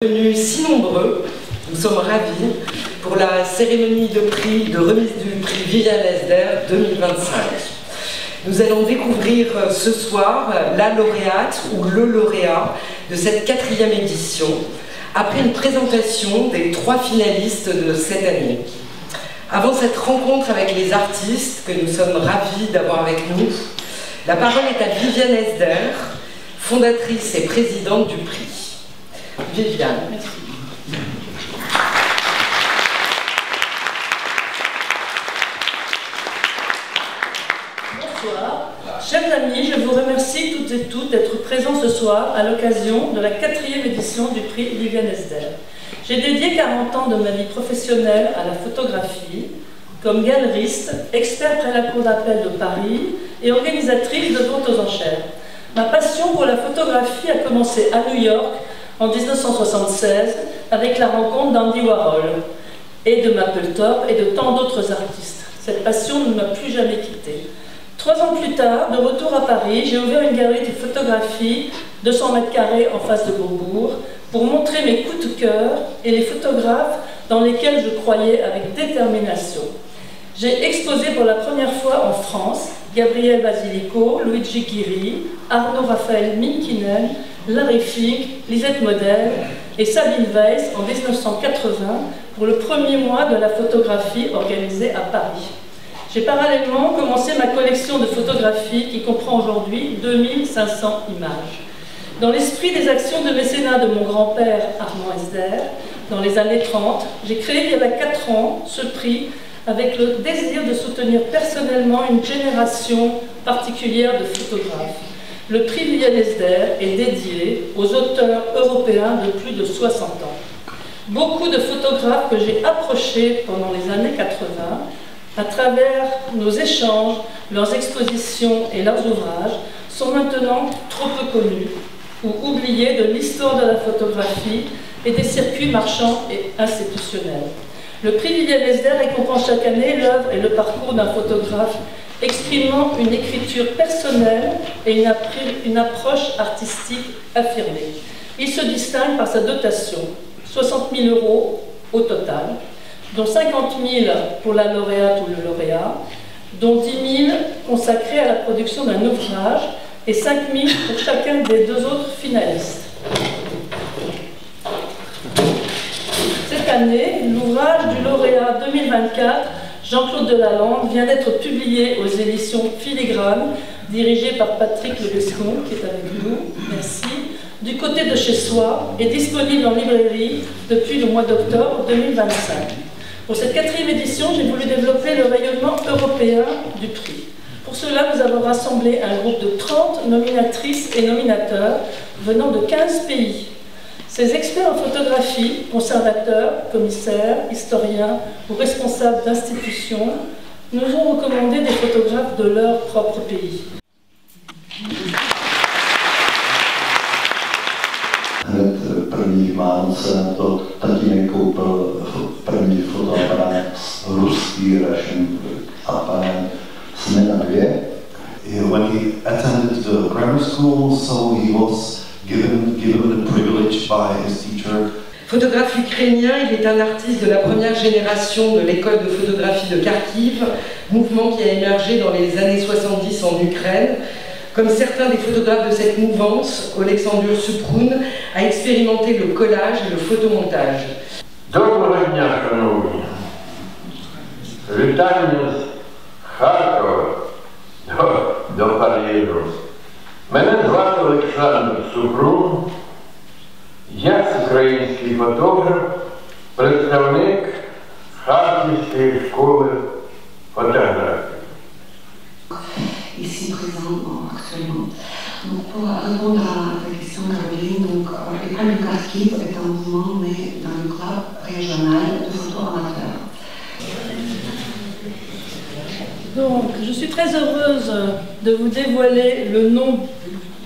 Venus si nombreux, nous sommes ravis pour la cérémonie de remise du prix Viviane Esder 2025. Nous allons découvrir ce soir la lauréate ou le lauréat de cette 4e édition, après une présentation des 3 finalistes de cette année. Avant cette rencontre avec les artistes que nous sommes ravis d'avoir avec nous, la parole est à Viviane Esder, fondatrice et présidente du prix. Viviane, merci. Bonsoir. Chers amis, je vous remercie toutes et tous d'être présents ce soir à l'occasion de la 4e édition du prix Viviane Esder. J'ai dédié 40 ans de ma vie professionnelle à la photographie, comme galeriste, expert près la Cour d'appel de Paris et organisatrice de ventes aux enchères. Ma passion pour la photographie a commencé à New York en 1976 avec la rencontre d'Andy Warhol et de Mapplethorpe et de tant d'autres artistes. Cette passion ne m'a plus jamais quittée. 3 ans plus tard, de retour à Paris, j'ai ouvert une galerie de photographie, 200 mètres carrés en face de Beaubourg, pour montrer mes coups de cœur et les photographes dans lesquels je croyais avec détermination. J'ai exposé pour la première fois en France Gabriel Basilico, Luigi Ghiri, Arnaud Raphaël Minkinen, Larry Fink, Lisette Model et Sabine Weiss en 1980 pour le premier mois de la photographie organisé à Paris. J'ai parallèlement commencé ma collection de photographies qui comprend aujourd'hui 2500 images. Dans l'esprit des actions de mécénat de mon grand-père Armand Esder, dans les années 30, j'ai créé il y a 4 ans ce prix avec le désir de soutenir personnellement une génération particulière de photographes. Le prix Viviane Esder est dédié aux auteurs européens de plus de 60 ans. Beaucoup de photographes que j'ai approchés pendant les années 80, à travers nos échanges, leurs expositions et leurs ouvrages, sont maintenant trop peu connus ou oubliés de l'histoire de la photographie et des circuits marchands et institutionnels. Le prix Viviane Esder récompense chaque année l'œuvre et le parcours d'un photographe exprimant une écriture personnelle et une approche artistique affirmée. Il se distingue par sa dotation, 60 000 € au total, dont 50 000 pour la lauréate ou le lauréat, dont 10 000 consacrés à la production d'un ouvrage et 5 000 pour chacun des 2 autres finalistes. Cette année, l'ouvrage du lauréat 2024, Jean-Claude Delalande, vient d'être publié aux éditions Filigrane, dirigé par Patrick Lebescon, qui est avec nous, merci, du côté de chez soi, et disponible en librairie depuis le mois d'octobre 2025. Pour cette 4e édition, j'ai voulu développer le rayonnement européen du prix. Pour cela, nous avons rassemblé un groupe de 30 nominatrices et nominateurs venant de 15 pays. Ces experts en photographie, conservateurs, commissaires, historiens ou responsables d'institutions, nous ont recommandé des photographes de leur propre pays. Hned prvních Vánoce na to tatínek koupil první fotoaparát, ruský Russian aparát Smena 2. When he attended the grammar school, so he was given the privilege by his teacher. Photographe ukrainien, il est un artiste de la première génération de l'école de photographie de Kharkiv, mouvement qui a émergé dans les années 70 en Ukraine. Comme certains des photographes de cette mouvance, Oleksandr Suprun a expérimenté le collage et le photomontage. Доброго дня, шановні! Вітання з Харкова до Парижу. Мене звати Олександр Супрун. Я український фотограф, представник Харківської школи фотографії. Ici présent actuellement. Donc pour répondre à ta question, Caroline, l'école de Kharkiv est un mouvement né dans le club régional de photo amateur. Donc, je suis très heureuse de vous dévoiler le nom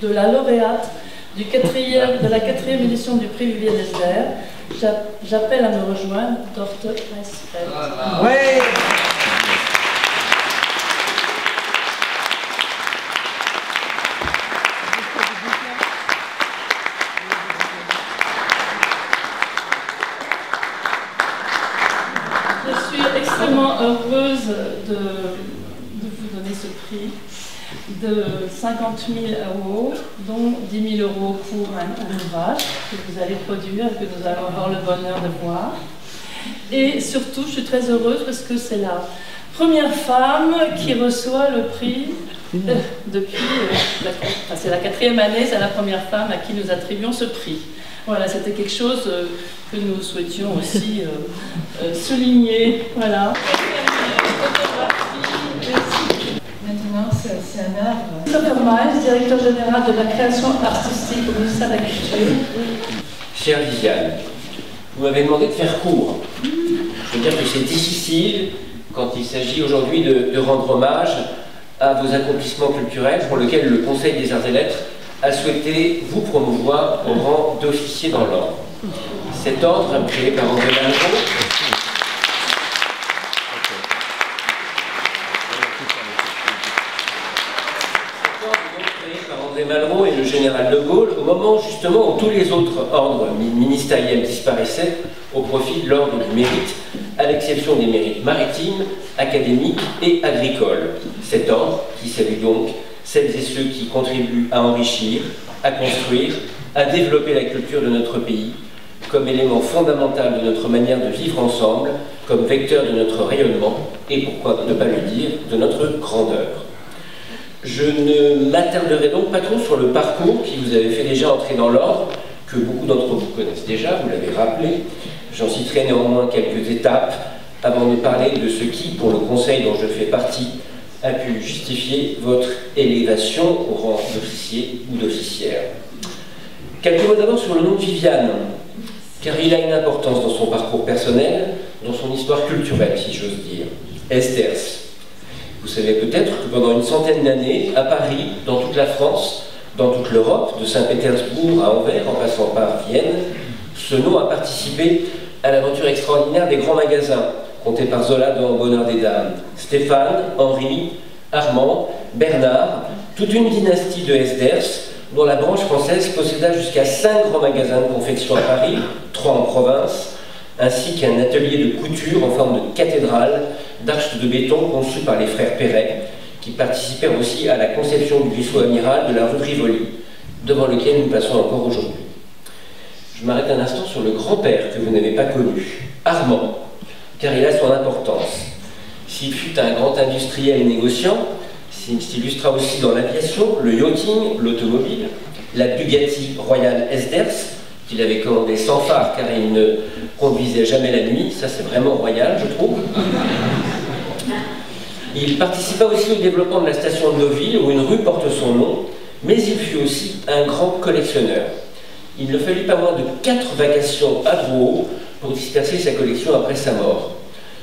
de la lauréate de la 4e édition du prix Viviane Esder. J'appelle à me rejoindre Dorte Reisfeld. Ouais. vraiment heureuse de vous donner ce prix de 50 000 €, dont 10 000 € pour un ouvrage que vous allez produire et que nous allons avoir le bonheur de voir. Et surtout, je suis très heureuse parce que c'est la première femme qui reçoit le prix depuis, c'est la 4e année, c'est la première femme à qui nous attribuons ce prix. Voilà, c'était quelque chose que nous souhaitions aussi souligner. Voilà. Maintenant, c'est un art. Christopher Miles, directeur général de la création artistique au ministère de la Culture. Chère Viviane, vous m'avez demandé de faire court. Je veux dire que c'est difficile quand il s'agit aujourd'hui de rendre hommage à vos accomplissements culturels pour lesquels le Conseil des Arts et Lettres a souhaité vous promouvoir au rang d'officier dans l'ordre. Cet ordre, créé par André Malraux, Malraux et le général de Gaulle, au moment justement où tous les autres ordres ministériels disparaissaient au profit de l'ordre du mérite, à l'exception des mérites maritimes, académiques et agricoles. Cet ordre qui salue donc celles et ceux qui contribuent à enrichir, à construire, à développer la culture de notre pays, comme élément fondamental de notre manière de vivre ensemble, comme vecteur de notre rayonnement et, pourquoi ne pas le dire, de notre grandeur. Je ne m'attarderai donc pas trop sur le parcours qui vous avait fait déjà entrer dans l'ordre, que beaucoup d'entre vous connaissent déjà, vous l'avez rappelé. J'en citerai néanmoins quelques étapes avant de parler de ce qui, pour le conseil dont je fais partie, a pu justifier votre élévation au rang d'officier ou d'officière. Quelques mots d'abord sur le nom de Viviane, car il a une importance dans son parcours personnel, dans son histoire culturelle, si j'ose dire. Esthers. Vous savez peut-être que pendant une centaine d'années, à Paris, dans toute la France, dans toute l'Europe, de Saint-Pétersbourg à Anvers, en passant par Vienne, ce nom a participé à l'aventure extraordinaire des grands magasins, comptés par Zola dans Bonheur des Dames. Stéphane, Henri, Armand, Bernard, toute une dynastie de Esthers, dont la branche française posséda jusqu'à 5 grands magasins de confection à Paris, 3 en province, ainsi qu'un atelier de couture en forme de cathédrale d'arches de béton conçues par les frères Perret, qui participèrent aussi à la conception du vaisseau amiral de la rue Rivoli, devant lequel nous passons encore aujourd'hui. Je m'arrête un instant sur le grand-père que vous n'avez pas connu, Armand, car il a son importance. S'il fut un grand industriel et négociant, s'il s'illustra aussi dans l'aviation, le yachting, l'automobile, la Bugatti Royale Esthers, qu'il avait commandé sans phare car il ne conduisait jamais la nuit, ça c'est vraiment royal je trouve. Il participa aussi au développement de la station de Deauville où une rue porte son nom, mais il fut aussi un grand collectionneur. Il ne fallut pas moins de 4 vacations à Drouot pour disperser sa collection après sa mort.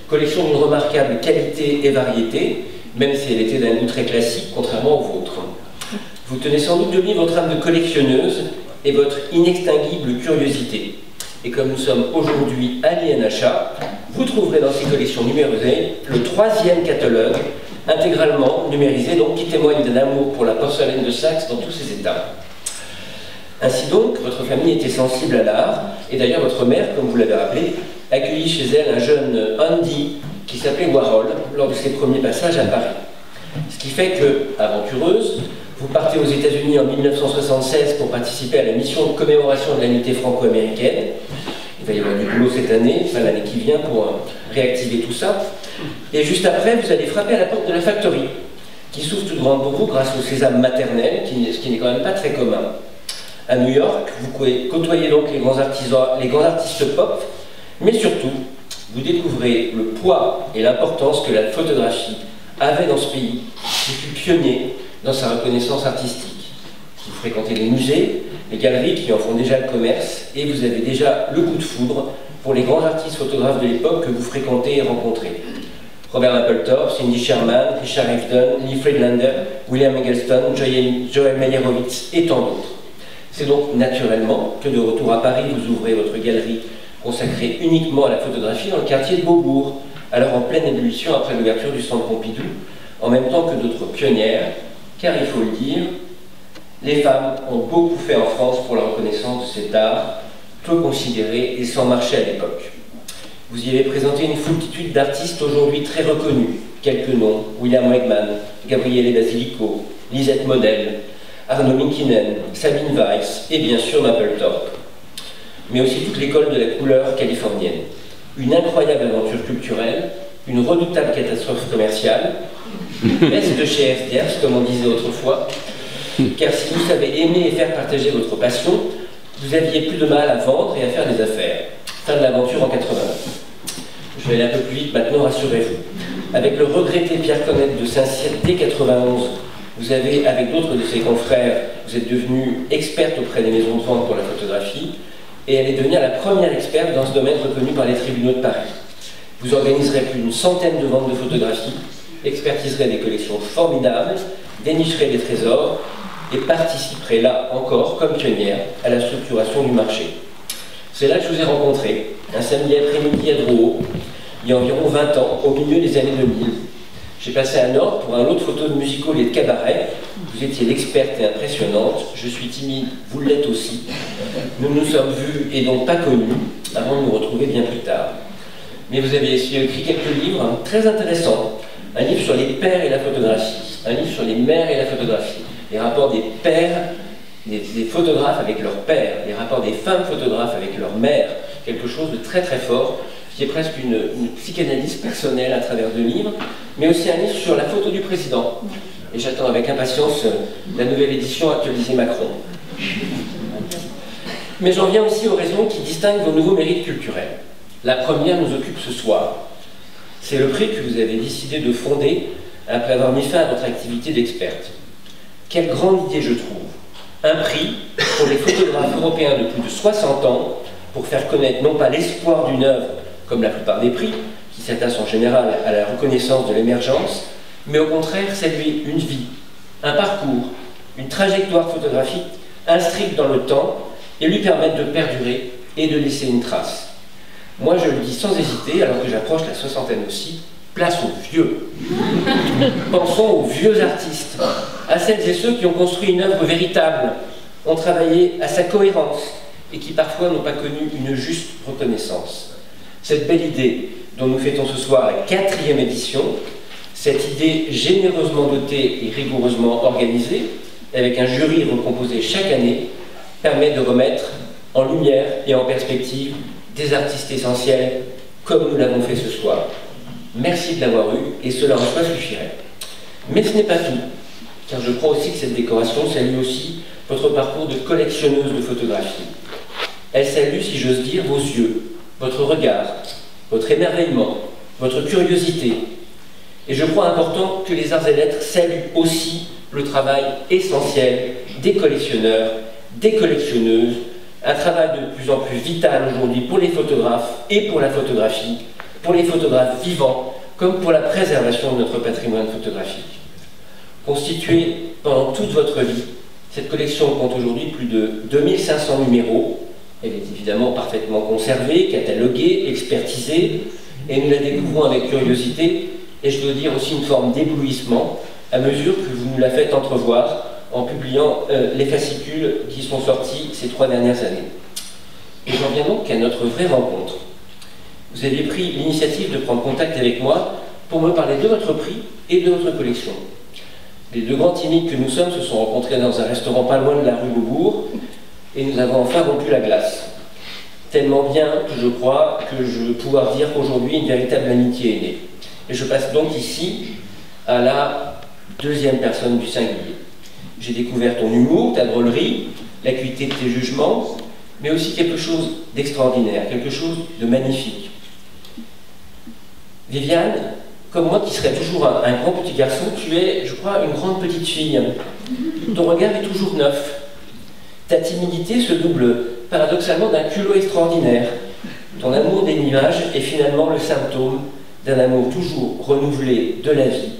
Collection d'une remarquable qualité et variété, même si elle était d'un goût très classique, contrairement au vôtre. Vous tenez sans doute de lui votre âme de collectionneuse et votre inextinguible curiosité. Et comme nous sommes aujourd'hui à l'INHA, vous trouverez dans ces collections numérisées le 3e catalogue, intégralement numérisé, donc qui témoigne d'un amour pour la porcelaine de Saxe dans tous ses états. Ainsi donc, votre famille était sensible à l'art, et d'ailleurs votre mère, comme vous l'avez rappelé, accueillit chez elle un jeune Andy qui s'appelait Warhol lors de ses premiers passages à Paris. Ce qui fait que, aventureuse, vous partez aux États-Unis en 1976 pour participer à la mission de commémoration de l'amitié franco-américaine. Il va y avoir du boulot cette année, enfin l'année qui vient, pour réactiver tout ça. Et juste après, vous allez frapper à la porte de la Factory, qui s'ouvre toute grande pour vous grâce au sésame maternel, ce qui n'est quand même pas très commun. À New York, vous côtoyez donc les grands artistes pop, mais surtout, vous découvrez le poids et l'importance que la photographie avait dans ce pays, qui fut pionnier dans sa reconnaissance artistique. Vous fréquentez les musées, les galeries qui en font déjà le commerce, et vous avez déjà le coup de foudre pour les grands artistes photographes de l'époque que vous fréquentez et rencontrez. Robert Mapplethorpe, Cindy Sherman, Richard Avedon, Lee Friedlander, William Eggleston, Joel Meyerowitz et tant d'autres. C'est donc naturellement que de retour à Paris, vous ouvrez votre galerie consacrée uniquement à la photographie dans le quartier de Beaubourg, alors en pleine ébullition après l'ouverture du Centre Pompidou, en même temps que d'autres pionnières, car il faut le dire, les femmes ont beaucoup fait en France pour la reconnaissance de cet art, peu considéré et sans marché à l'époque. Vous y avez présenté une foultitude d'artistes aujourd'hui très reconnus. Quelques noms: William Wegman, Gabriele Basilico, Lisette Model, Arno Minkinen, Sabine Weiss et bien sûr Mapplethorpe. Mais aussi toute l'école de la couleur californienne. Une incroyable aventure culturelle, une redoutable catastrophe commerciale, est-ce de chez FDR, comme on disait autrefois, car si vous savez aimer et faire partager votre passion, vous aviez plus de mal à vendre et à faire des affaires. Fin de l'aventure en 89. Je vais aller un peu plus vite maintenant, rassurez-vous. Avec le regretté Pierre Connette de Saint-Cyr dès 91, vous avez, avec d'autres de ses confrères, vous êtes devenue experte auprès des maisons de vente pour la photographie, et elle est devenir la première experte dans ce domaine reconnu par les tribunaux de Paris. Vous organiserez plus d'une centaine de ventes de photographies, expertiserez des collections formidables, dénicherez des trésors et participerez là encore, comme pionnière, à la structuration du marché. C'est là que je vous ai rencontré, un samedi après-midi à Drouot, il y a environ 20 ans, au milieu des années 2000. J'ai passé à Nord pour un lot de photos de musical et de cabaret. Vous étiez l'experte et impressionnante. Je suis timide, vous l'êtes aussi. Nous nous sommes vus et donc pas connus avant de nous retrouver bien plus tard. Mais vous avez écrit quelques livres très intéressants. Un livre sur les pères et la photographie, un livre sur les mères et la photographie, les rapports des pères, des photographes avec leurs pères, les rapports des femmes photographes avec leurs mères, quelque chose de très très fort, qui est presque une psychanalyse personnelle à travers 2 livres, mais aussi un livre sur la photo du président. Et j'attends avec impatience la nouvelle édition actualisée Macron. Mais j'en viens aussi aux raisons qui distinguent vos nouveaux mérites culturels. La première nous occupe ce soir. C'est le prix que vous avez décidé de fonder après avoir mis fin à votre activité d'experte. Quelle grande idée, je trouve. Un prix pour les photographes européens de plus de 60 ans pour faire connaître non pas l'espoir d'une œuvre, comme la plupart des prix, qui s'attachent en général à la reconnaissance de l'émergence, mais au contraire saluer une vie, un parcours, une trajectoire photographique inscrite dans le temps et lui permettre de perdurer et de laisser une trace. Moi, je le dis sans hésiter, alors que j'approche la soixantaine aussi, place aux vieux. Pensons aux vieux artistes, à celles et ceux qui ont construit une œuvre véritable, ont travaillé à sa cohérence et qui parfois n'ont pas connu une juste reconnaissance. Cette belle idée dont nous fêtons ce soir la 4e édition, cette idée généreusement dotée et rigoureusement organisée, avec un jury recomposé chaque année, permet de remettre en lumière et en perspective des artistes essentiels, comme nous l'avons fait ce soir. Merci de l'avoir eu, et cela en soi suffirait. Mais ce n'est pas tout, car je crois aussi que cette décoration salue aussi votre parcours de collectionneuse de photographie. Elle salue, si j'ose dire, vos yeux, votre regard, votre émerveillement, votre curiosité. Et je crois important que les arts et lettres saluent aussi le travail essentiel des collectionneurs, des collectionneuses, un travail de plus en plus vital aujourd'hui pour les photographes et pour la photographie, pour les photographes vivants, comme pour la préservation de notre patrimoine photographique. Constituée pendant toute votre vie, cette collection compte aujourd'hui plus de 2500 numéros. Elle est évidemment parfaitement conservée, cataloguée, expertisée, et nous la découvrons avec curiosité, et je dois dire aussi une forme d'éblouissement, à mesure que vous nous la faites entrevoir en publiant les fascicules qui sont sortis ces 3 dernières années. Et j'en viens donc à notre vraie rencontre. Vous avez pris l'initiative de prendre contact avec moi pour me parler de votre prix et de votre collection. Les 2 grands timides que nous sommes se sont rencontrés dans un restaurant pas loin de la rue Beaubourg, et nous avons enfin rompu la glace. Tellement bien que je crois que je veux pouvoir dire qu'aujourd'hui une véritable amitié est née. Et je passe donc ici à la 2e personne du singulier. J'ai découvert ton humour, ta drôlerie, l'acuité de tes jugements, mais aussi quelque chose d'extraordinaire, quelque chose de magnifique. Viviane, comme moi qui serais toujours un grand petit garçon, tu es, je crois, une grande petite fille. Ton regard est toujours neuf. Ta timidité se double paradoxalement d'un culot extraordinaire. Ton amour des nuages est finalement le symptôme d'un amour toujours renouvelé de la vie,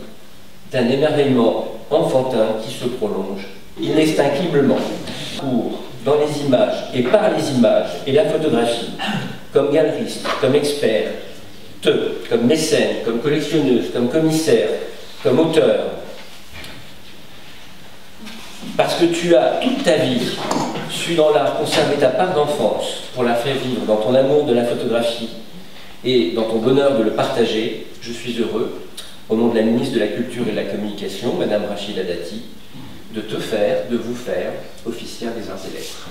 d'un émerveillement enfantin qui se prolonge inextinguiblement. Dans les images et par les images et la photographie, comme galeriste, comme expert, comme mécène, comme collectionneuse, comme commissaire, comme auteur, parce que tu as toute ta vie su dans l'art conserver ta part d'enfance pour la faire vivre dans ton amour de la photographie Et dans ton bonheur de le partager, je suis heureux, au nom de la ministre de la Culture et de la Communication, Madame Rachida Dati, de vous faire, officière des Arts et Lettres.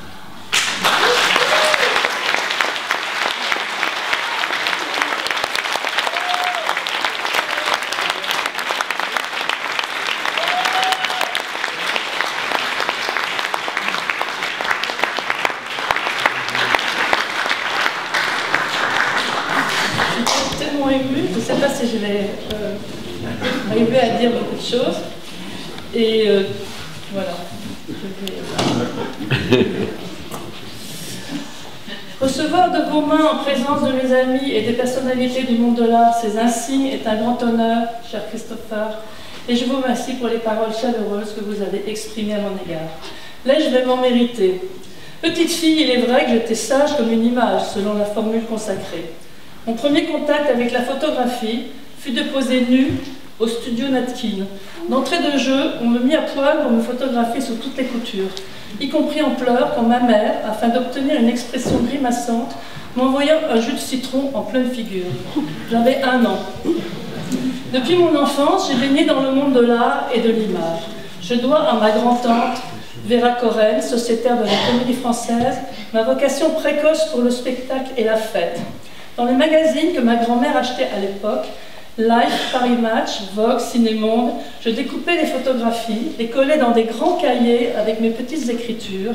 Je ne sais pas si je vais arriver à dire beaucoup de choses. Et voilà. Recevoir de vos mains, en présence de mes amis et des personnalités du monde de l'art, ces insignes est un grand honneur, cher Christopher, et je vous remercie pour les paroles chaleureuses que vous avez exprimées à mon égard. L'ai-je vraiment mérité? Petite fille, il est vrai que j'étais sage comme une image, selon la formule consacrée. Mon premier contact avec la photographie fut de poser nue au studio Natkin. D'entrée de jeu, on me mit à poil pour me photographier sous toutes les coutures, y compris en pleurs quand ma mère, afin d'obtenir une expression grimaçante, m'envoya un jus de citron en pleine figure. J'avais 1 an. Depuis mon enfance, j'ai baigné dans le monde de l'art et de l'image. Je dois à ma grand-tante, Vera Corel, sociétaire de la Comédie Française, ma vocation précoce pour le spectacle et la fête. Dans les magazines que ma grand-mère achetait à l'époque, Life, Paris Match, Vogue, Ciné-Monde, je découpais les photographies, les collais dans des grands cahiers avec mes petites écritures,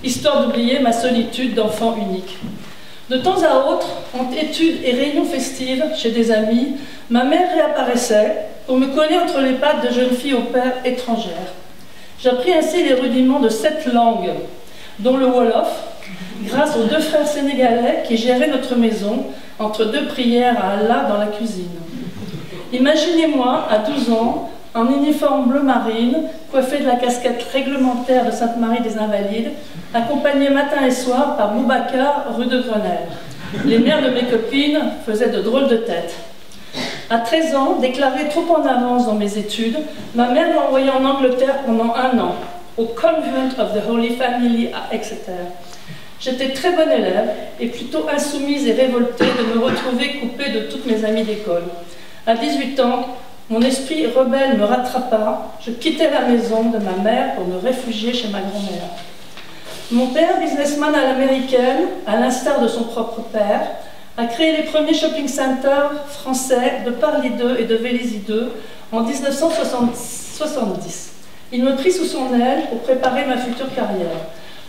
histoire d'oublier ma solitude d'enfant unique. De temps à autre, entre études et réunions festives chez des amis, ma mère réapparaissait pour me coller entre les pattes de jeunes filles au père étrangères. J'appris ainsi les rudiments de 7 langues, dont le Wolof, grâce aux 2 frères sénégalais qui géraient notre maison entre 2 prières à Allah dans la cuisine. Imaginez-moi, à 12 ans, en uniforme bleu marine, coiffé de la casquette réglementaire de Sainte-Marie des Invalides, accompagné matin et soir par Boubacar, rue de Grenelle. Les mères de mes copines faisaient de drôles de têtes. À 13 ans, déclarée trop en avance dans mes études, ma mère m'a envoyée en Angleterre pendant 1 an, au Convent of the Holy Family à Exeter. J'étais très bonne élève et plutôt insoumise et révoltée de me retrouver coupée de toutes mes amies d'école. À 18 ans, mon esprit rebelle me rattrapa, je quittais la maison de ma mère pour me réfugier chez ma grand-mère. Mon père, businessman à l'américaine, à l'instar de son propre père, a créé les premiers shopping centers français de Paris 2 et de Vélizy 2 en 1970. Il me prit sous son aile pour préparer ma future carrière.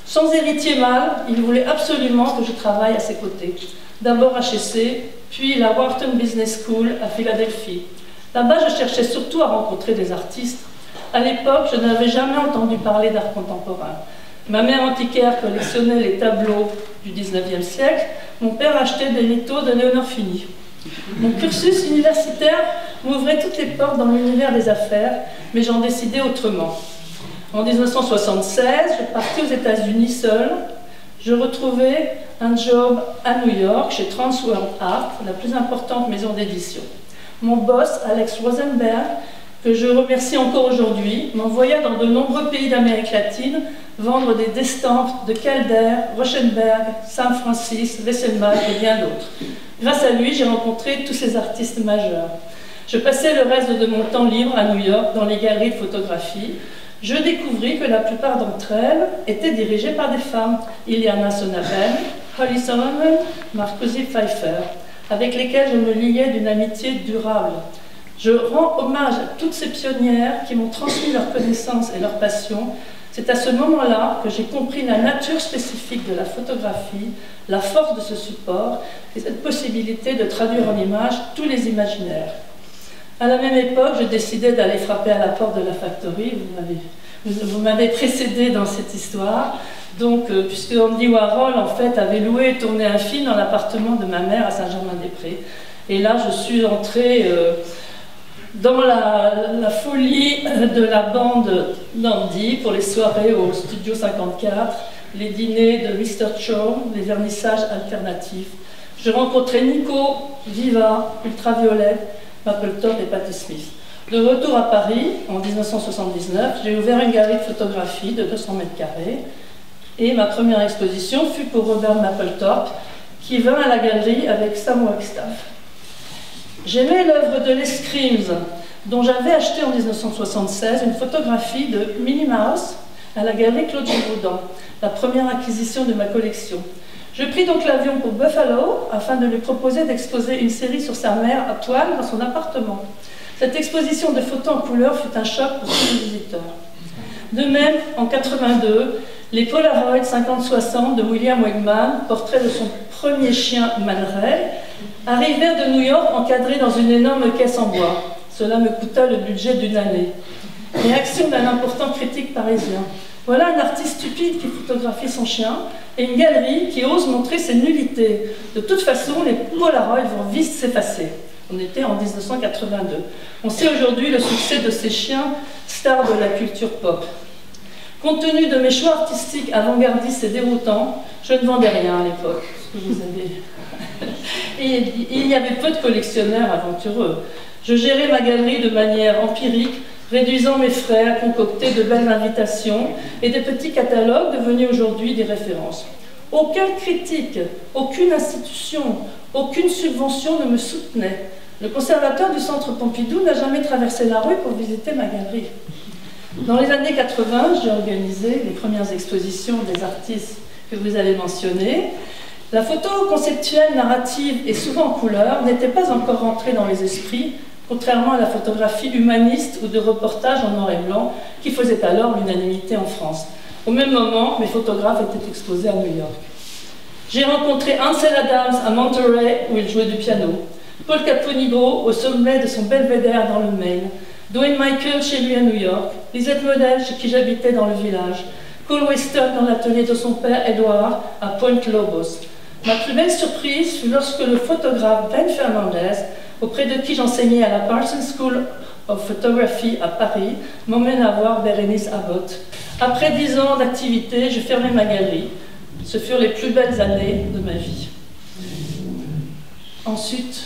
Sans héritier mâle, il voulait absolument que je travaille à ses côtés. D'abord HEC, puis la Wharton Business School à Philadelphie. Là-bas, je cherchais surtout à rencontrer des artistes. À l'époque, je n'avais jamais entendu parler d'art contemporain. Ma mère antiquaire collectionnait les tableaux du 19e siècle. Mon père achetait des littos de Léonore Fini. Mon cursus universitaire m'ouvrait toutes les portes dans l'univers des affaires, mais j'en décidais autrement. En 1976, je partis aux États-Unis seule. Je retrouvais un job à New York chez Transworld Art, la plus importante maison d'édition. Mon boss, Alex Rosenberg, que je remercie encore aujourd'hui, m'envoya dans de nombreux pays d'Amérique latine vendre des estampes de Calder, Rauschenberg, Sam Francis, Wesselbach et bien d'autres. Grâce à lui, j'ai rencontré tous ces artistes majeurs. Je passais le reste de mon temps libre à New York dans les galeries de photographie. Je découvris que la plupart d'entre elles étaient dirigées par des femmes. Iliana Sonaben, Holly Solomon, Marcosi Pfeiffer, avec lesquelles je me liais d'une amitié durable. Je rends hommage à toutes ces pionnières qui m'ont transmis leurs connaissances et leurs passions. C'est à ce moment-là que j'ai compris la nature spécifique de la photographie, la force de ce support et cette possibilité de traduire en images tous les imaginaires. À la même époque, je décidais d'aller frapper à la porte de la Factory. Vous m'avez précédé dans cette histoire. Donc, puisque Andy Warhol, en fait, avait loué et tourné un film dans l'appartement de ma mère à Saint-Germain-des-Prés. Et là, je suis entrée dans la folie de la bande d'Andy pour les soirées au Studio 54, les dîners de Mr. Cho, les vernissages alternatifs. Je rencontrais Nico, Viva, Ultraviolet, Mapplethorpe et Patti Smith. De retour à Paris, en 1979, j'ai ouvert une galerie de photographie de 200 mètres carrés et ma première exposition fut pour Robert Mapplethorpe, qui vint à la galerie avec Sam Wagstaff. J'aimais l'œuvre de Les Screams, dont j'avais acheté en 1976 une photographie de Minnie Mouse à la galerie Claude Giraudin, la première acquisition de ma collection. Je pris donc l'avion pour Buffalo afin de lui proposer d'exposer une série sur sa mère à toile dans son appartement. Cette exposition de photos en couleur fut un choc pour tous les visiteurs. De même, en 82, les Polaroid 50-60 de William Wegman, portrait de son premier chien Man Ray, arrivèrent de New York encadrés dans une énorme caisse en bois. Cela me coûta le budget d'une année. Réaction d'un important critique parisien. Voilà un artiste stupide qui photographie son chien et une galerie qui ose montrer ses nullités. De toute façon, les Polaroid vont vite s'effacer. On était en 1982. On sait aujourd'hui le succès de ces chiens, stars de la culture pop. Compte tenu de mes choix artistiques avant-gardistes et déroutants, je ne vendais rien à l'époque. Et il y avait peu de collectionneurs aventureux. Je gérais ma galerie de manière empirique, réduisant mes frais à concocter de belles invitations et des petits catalogues devenus aujourd'hui des références. Aucun critique, aucune institution, aucune subvention ne me soutenait. Le conservateur du Centre Pompidou n'a jamais traversé la rue pour visiter ma galerie. Dans les années 80, j'ai organisé les premières expositions des artistes que vous avez mentionnés. La photo conceptuelle, narrative et souvent en couleur n'était pas encore rentrée dans les esprits, contrairement à la photographie humaniste ou de reportage en noir et blanc qui faisait alors l'unanimité en France. Au même moment, mes photographes étaient exposés à New York. J'ai rencontré Ansel Adams à Monterey où il jouait du piano, Paul Caponigro au sommet de son belvédère dans le Maine, Dwayne Michael chez lui à New York, Lisette Model chez qui j'habitais dans le village, Cole Weston dans l'atelier de son père Edward à Point Lobos. Ma plus belle surprise fut lorsque le photographe Ben Fernandez, auprès de qui j'enseignais à la Parsons School of Photography à Paris, m'emmène à voir Bérénice Abbott. Après 10 ans d'activité, je fermais ma galerie. Ce furent les plus belles années de ma vie. Ensuite,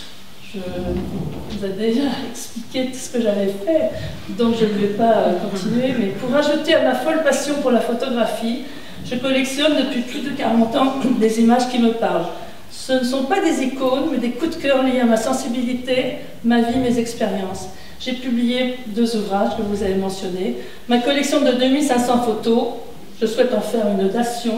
je vous ai déjà expliqué tout ce que j'avais fait, donc je ne vais pas continuer, mais pour ajouter à ma folle passion pour la photographie, je collectionne depuis plus de 40 ans des images qui me parlent. Ce ne sont pas des icônes, mais des coups de cœur liés à ma sensibilité, ma vie, mes expériences. J'ai publié 2 ouvrages que vous avez mentionnés. Ma collection de 2500 photos, je souhaite en faire une dation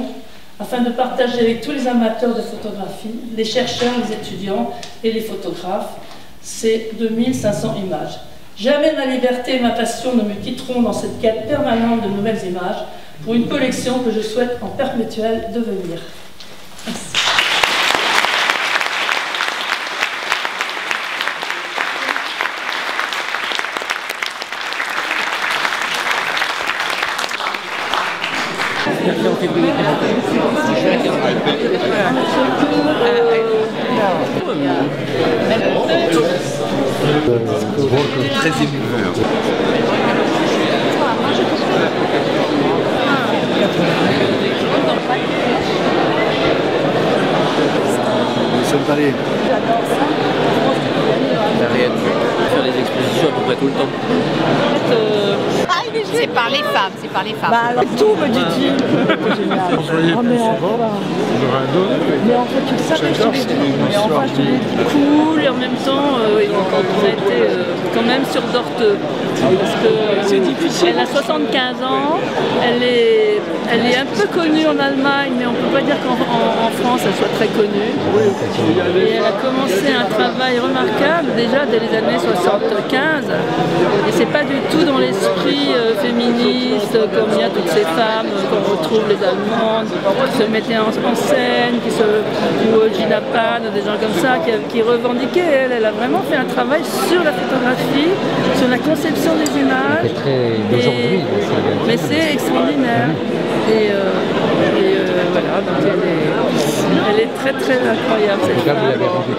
afin de partager avec tous les amateurs de photographie, les chercheurs, les étudiants et les photographes, ces 2500 images. Jamais ma liberté et ma passion ne me quitteront dans cette quête permanente de nouvelles images pour une collection que je souhaite en perpétuel devenir. Merci. Très émouvant. Nous sommes allés. Faire des expositions à peu près tout le temps. C'est par les femmes, c'est par les femmes. Bah, tout me dit-il. Génial. Mais en fait, tu le savais, je te l'ai dit. Mais enfin, je te l'ai dit. Cool et en même temps, on a été quand même sur Dorteux. Parce que elle a 75 ans, elle est un peu connue en Allemagne, mais on ne peut pas dire qu'en France elle soit très connue. Et elle a commencé un travail remarquable déjà dès les années 75. Et c'est pas du tout dans l'esprit féministe, comme il y a toutes ces femmes qu'on retrouve, les Allemandes, qui se mettaient en scène, ou Gina Pan, des gens comme ça, qui revendiquaient. Elle a vraiment fait un travail sur la photographie, sur la conception des images. Mais c'est extraordinaire. Et voilà, donc elle est très très incroyable cette femme.